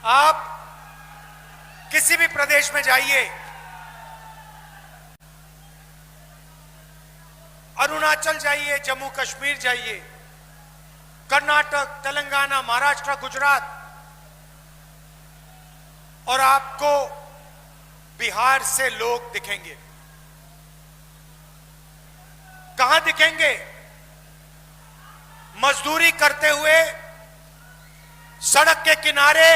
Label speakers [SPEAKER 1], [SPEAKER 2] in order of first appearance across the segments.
[SPEAKER 1] आप किसी भी प्रदेश में जाइए, अरुणाचल जाइए, जम्मू कश्मीर जाइए, कर्नाटक, तेलंगाना, महाराष्ट्र, गुजरात, और आपको बिहार से लोग दिखेंगे। कहां दिखेंगे? मजदूरी करते हुए सड़क के किनारे।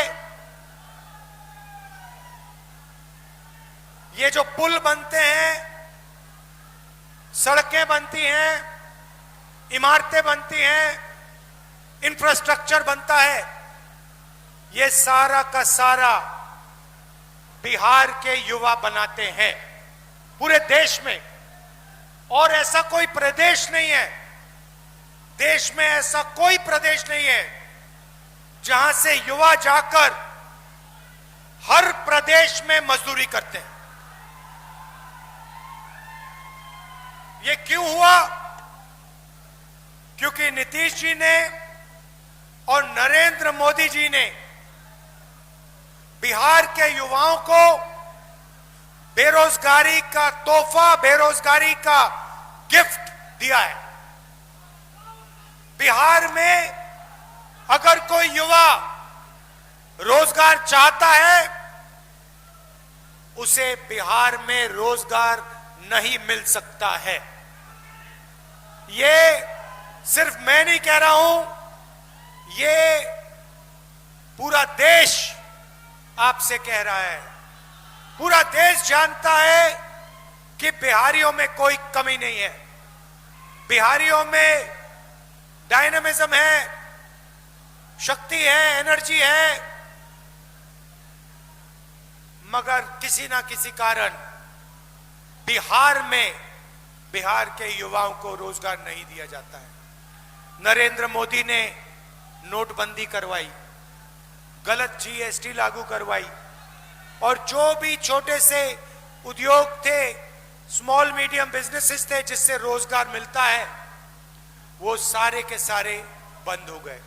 [SPEAKER 1] ये जो पुल बनते हैं, सड़कें बनती हैं, इमारतें बनती हैं, इंफ्रास्ट्रक्चर बनता है, ये सारा का सारा बिहार के युवा बनाते हैं पूरे देश में। और ऐसा कोई प्रदेश नहीं है, देश में ऐसा कोई प्रदेश नहीं है जहां से युवा जाकर हर प्रदेश में मजदूरी करते हैं। ये क्यों हुआ? क्योंकि नीतीश जी ने और नरेंद्र मोदी जी ने बिहार के युवाओं को बेरोजगारी का तोहफा, बेरोजगारी का गिफ्ट दिया है। बिहार में अगर कोई युवा रोजगार चाहता है, उसे बिहार में रोजगार नहीं मिल सकता है। ये सिर्फ मैं नहीं कह रहा हूं, ये पूरा देश आपसे कह रहा है। पूरा देश जानता है कि बिहारियों में कोई कमी नहीं है। बिहारियों में डायनामिज्म है, शक्ति है, एनर्जी है, मगर किसी ना किसी कारण बिहार में बिहार के युवाओं को रोजगार नहीं दिया जाता है। नरेंद्र मोदी ने नोटबंदी करवाई, गलत जीएसटी लागू करवाई, और जो भी छोटे से उद्योग थे, स्मॉल मीडियम बिजनेसेस थे जिससे रोजगार मिलता है, वो सारे के सारे बंद हो गए।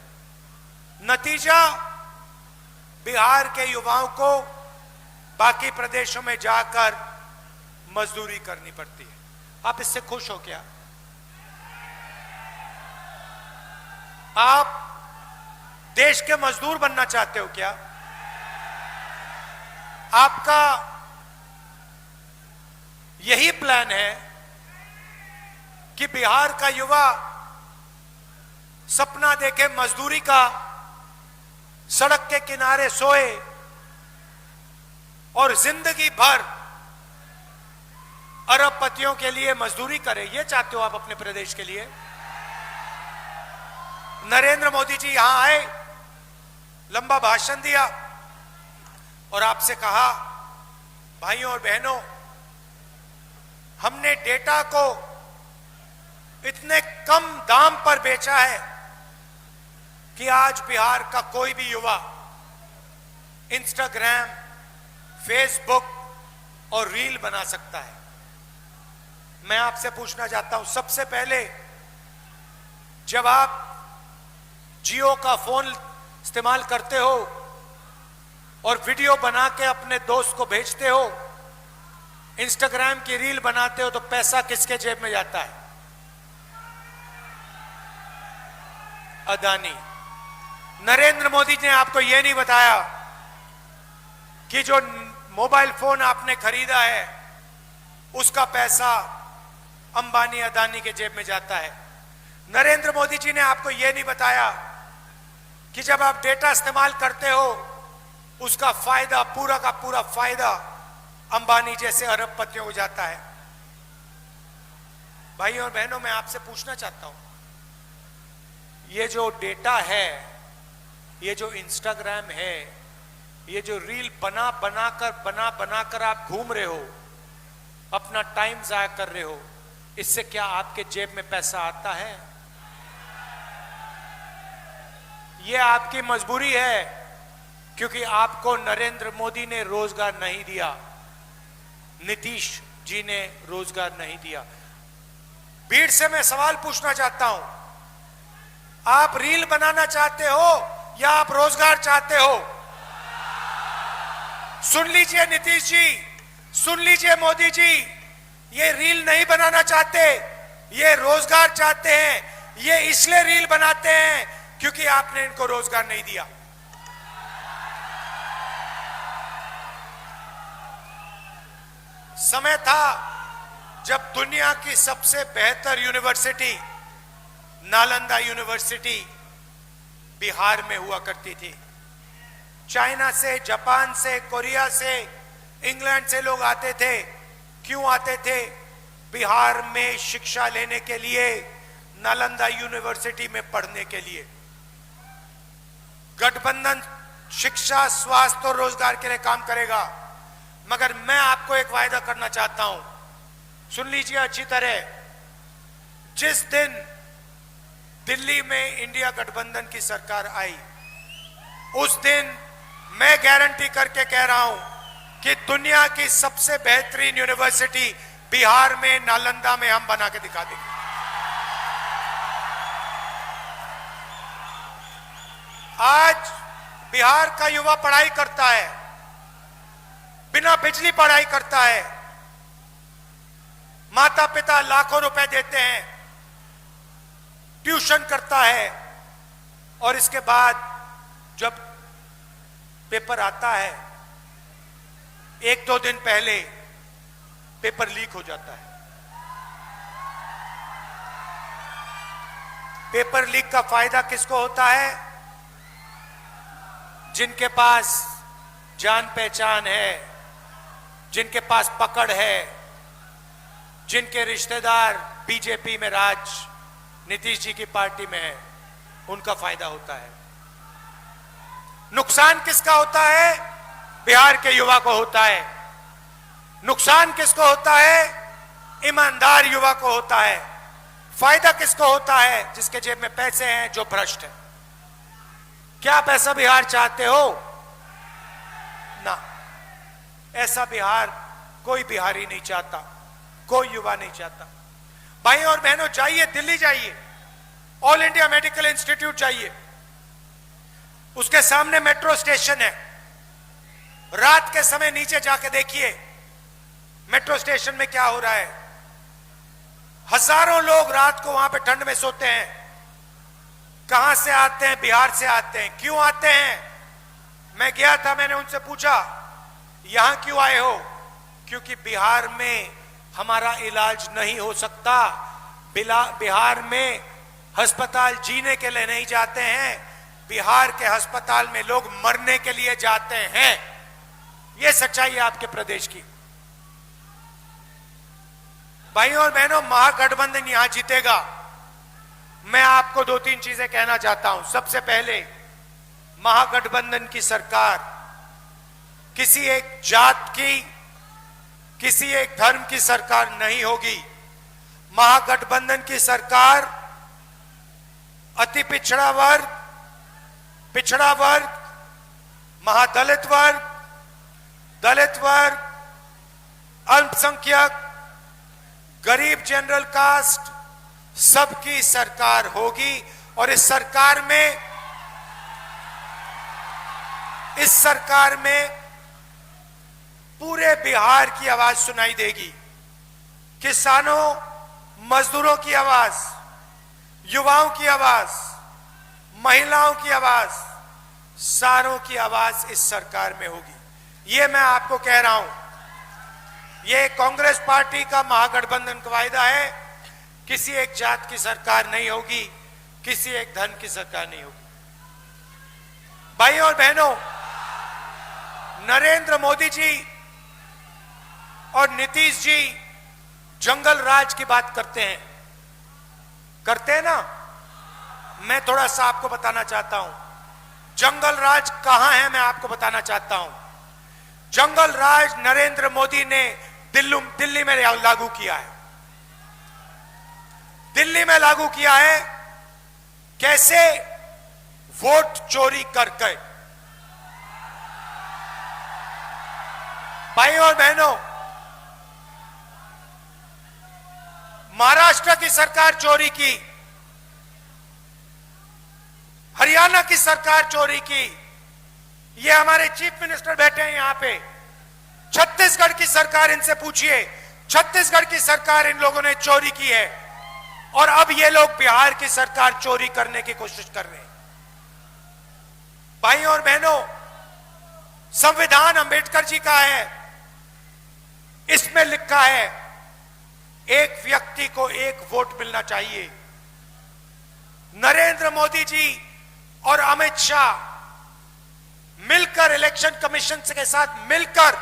[SPEAKER 1] नतीजा, बिहार के युवाओं को बाकी प्रदेशों में जाकर मजदूरी करनी पड़ती है। आप इससे खुश हो क्या? आप देश के मजदूर बनना चाहते हो क्या? आपका यही प्लान है कि बिहार का युवा सपना देखे मजदूरी का, सड़क के किनारे सोए और जिंदगी भर अरबपतियों के लिए मजदूरी करे? ये चाहते हो आप अपने प्रदेश के लिए? नरेंद्र मोदी जी यहां आए, लंबा भाषण दिया और आपसे कहा, भाइयों और बहनों, हमने डेटा को इतने कम दाम पर बेचा है कि आज बिहार का कोई भी युवा इंस्टाग्राम, फेसबुक और रील बना सकता है। मैं आपसे पूछना चाहता हूं, सबसे पहले जब आप जियो का फोन इस्तेमाल करते हो और वीडियो बना के अपने दोस्त को भेजते हो, इंस्टाग्राम की रील बनाते हो, तो पैसा किसके जेब में जाता है? अदानी। नरेंद्र मोदी जी ने आपको यह नहीं बताया कि जो मोबाइल फोन आपने खरीदा है उसका पैसा अंबानी, अदानी के जेब में जाता है। नरेंद्र मोदी जी ने आपको यह नहीं बताया कि जब आप डेटा इस्तेमाल करते हो उसका फायदा, पूरा का पूरा फायदा अंबानी जैसे अरबपतियों को जाता है। भाइयों और बहनों, मैं आपसे पूछना चाहता हूं, ये जो डेटा है, ये जो इंस्टाग्राम है, ये जो रील बना बनाकर आप घूम रहे हो, अपना टाइम जाया कर रहे हो, इससे क्या आपके जेब में पैसा आता है? ये आपकी मजबूरी है, क्योंकि आपको नरेंद्र मोदी ने रोजगार नहीं दिया, नीतीश जी ने रोजगार नहीं दिया। भीड़ से मैं सवाल पूछना चाहता हूं, आप रील बनाना चाहते हो या आप रोजगार चाहते हो? सुन लीजिए नीतीश जी, सुन लीजिए मोदी जी, ये रील नहीं बनाना चाहते, ये रोजगार चाहते हैं। ये इसलिए रील बनाते हैं क्योंकि आपने इनको रोजगार नहीं दिया। समय था जब दुनिया की सबसे बेहतर यूनिवर्सिटी नालंदा यूनिवर्सिटी बिहार में हुआ करती थी। चाइना से, जापान से, कोरिया से, इंग्लैंड से लोग आते थे। क्यों आते थे? बिहार में शिक्षा लेने के लिए, नालंदा यूनिवर्सिटी में पढ़ने के लिए। गठबंधन शिक्षा, स्वास्थ्य और रोजगार के लिए काम करेगा, मगर मैं आपको एक वायदा करना चाहता हूं, सुन लीजिए अच्छी तरह। जिस दिन दिल्ली में इंडिया गठबंधन की सरकार आई, उस दिन मैं गारंटी करके कह रहा हूं कि दुनिया की सबसे बेहतरीन यूनिवर्सिटी बिहार में, नालंदा में हम बना के दिखा देंगे। आज बिहार का युवा पढ़ाई करता है, बिना बिजली पढ़ाई करता है। माता पिता लाखों रुपए देते हैं, ट्यूशन करता है, और इसके बाद जब पेपर आता है, एक दो दिन पहले पेपर लीक हो जाता है। पेपर लीक का फायदा किसको होता है? जिनके पास जान पहचान है, जिनके पास पकड़ है, जिनके रिश्तेदार बीजेपी में, नीतीश जी की पार्टी में है, उनका फायदा होता है। नुकसान किसका होता है? बिहार के युवा को होता है। नुकसान किसको होता है? ईमानदार युवा को होता है। फायदा किसको होता है? जिसके जेब में पैसे हैं, जो भ्रष्ट है। क्या पैसा बिहार चाहते हो? ना, ऐसा बिहार कोई बिहारी नहीं चाहता, कोई युवा नहीं चाहता। भाई और बहनों, जाइए दिल्ली, जाइए ऑल इंडिया मेडिकल इंस्टीट्यूट जाइए, उसके सामने मेट्रो स्टेशन है। रात के समय नीचे जाके देखिए मेट्रो स्टेशन में क्या हो रहा है। हजारों लोग रात को वहां पे ठंड में सोते हैं। कहां से आते हैं? बिहार से आते हैं। क्यों आते हैं? मैं गया था, मैंने उनसे पूछा यहां क्यों आए हो? क्योंकि बिहार में हमारा इलाज नहीं हो सकता। बिहार में अस्पताल जीने के लिए नहीं जाते हैं, बिहार के अस्पताल में लोग मरने के लिए जाते हैं। यह सच्चाई है आपके प्रदेश की। भाइयों और बहनों, महागठबंधन यहां जीतेगा। मैं आपको दो तीन चीजें कहना चाहता हूं। सबसे पहले, महागठबंधन की सरकार किसी एक जात की, किसी एक धर्म की सरकार नहीं होगी। महागठबंधन की सरकार अति पिछड़ा वर्ग, पिछड़ा वर्ग, महादलित वर्ग, दलित वर्ग, अल्पसंख्यक, गरीब जनरल कास्ट, सबकी सरकार होगी। और इस सरकार में पूरे बिहार की आवाज सुनाई देगी। किसानों, मजदूरों की आवाज, युवाओं की आवाज, महिलाओं की आवाज, सारों की आवाज इस सरकार में होगी। ये मैं आपको कह रहा हूं। ये कांग्रेस पार्टी का महागठबंधन का वायदा है। किसी एक जात की सरकार नहीं होगी, किसी एक धर्म की सरकार नहीं होगी। भाइयों और बहनों, नरेंद्र मोदी जी और नीतीश जी जंगल राज की बात करते हैं ना। मैं थोड़ा सा आपको बताना चाहता हूं, जंगल राज कहां है, मैं आपको बताना चाहता हूं। जंगल राज नरेंद्र मोदी ने दिल्ली में लागू किया है। दिल्ली में लागू किया है। कैसे? वोट चोरी करके। भाइयों और बहनों, महाराष्ट्र की सरकार चोरी की, हरियाणा की सरकार चोरी की। ये हमारे चीफ मिनिस्टर बैठे हैं यहां पे, छत्तीसगढ़ की सरकार, इनसे पूछिए, छत्तीसगढ़ की सरकार इन लोगों ने चोरी की है और अब ये लोग बिहार की सरकार चोरी करने की कोशिश कर रहे हैं। भाइयों और बहनों, संविधान अंबेडकर जी का है, इसमें लिखा है एक व्यक्ति को एक वोट मिलना चाहिए। नरेंद्र मोदी जी और अमित शाह मिलकर इलेक्शन कमीशन के साथ मिलकर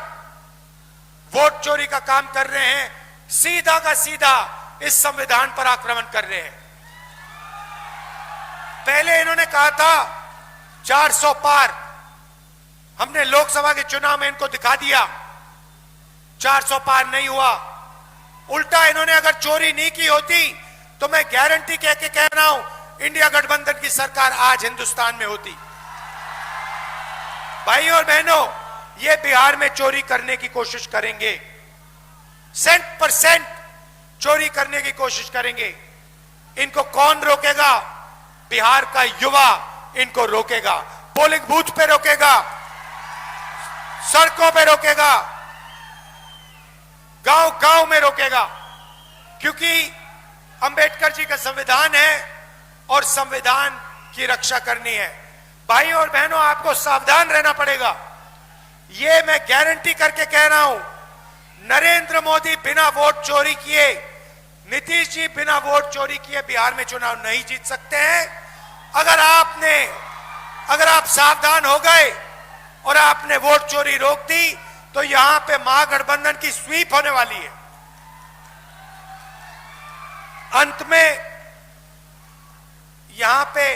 [SPEAKER 1] वोट चोरी का काम कर रहे हैं, सीधा का सीधा इस संविधान पर आक्रमण कर रहे हैं। पहले इन्होंने कहा था 400 पार, हमने लोकसभा के चुनाव में इनको दिखा दिया 400 पार नहीं हुआ। उल्टा इन्होंने अगर चोरी नहीं की होती तो मैं गारंटी कह के कह रहा हूं, इंडिया गठबंधन की सरकार आज हिंदुस्तान में होती। भाइयों और बहनों, ये बिहार में चोरी करने की कोशिश करेंगे, 100% चोरी करने की कोशिश करेंगे। इनको कौन रोकेगा? बिहार का युवा इनको रोकेगा, पोलिंग बूथ पे रोकेगा, सड़कों पे रोकेगा, गांव गांव में रोकेगा, क्योंकि अंबेडकर जी का संविधान है और संविधान की रक्षा करनी है। भाइयों और बहनों, आपको सावधान रहना पड़ेगा। ये मैं गारंटी करके कह रहा हूं, नरेंद्र मोदी बिना वोट चोरी किए, नीतीश जी बिना वोट चोरी किए बिहार में चुनाव नहीं जीत सकते हैं। अगर आप सावधान हो गए और आपने वोट चोरी रोक दी तो यहां पे महागठबंधन की स्वीप होने वाली है। अंत में यहां पे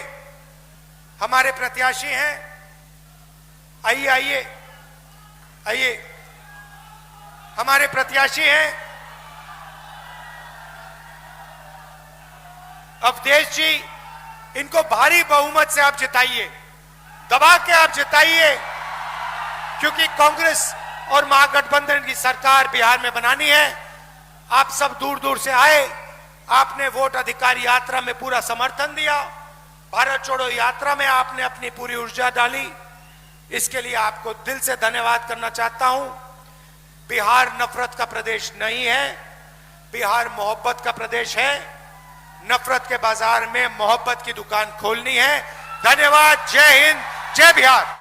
[SPEAKER 1] हमारे प्रत्याशी हैं, आइए आइए आइए, हमारे प्रत्याशी हैं अवधेश जी। इनको भारी बहुमत से आप जिताइए, दबा के आप जिताइए, क्योंकि कांग्रेस और महागठबंधन की सरकार बिहार में बनानी है। आप सब दूर दूर से आए, आपने वोट अधिकार यात्रा में पूरा समर्थन दिया, भारत छोड़ो यात्रा में आपने अपनी पूरी ऊर्जा डाली, इसके लिए आपको दिल से धन्यवाद करना चाहता हूं। बिहार नफरत का प्रदेश नहीं है, बिहार मोहब्बत का प्रदेश है। नफरत के बाजार में मोहब्बत की दुकान खोलनी है। धन्यवाद। जय हिंद, जय बिहार।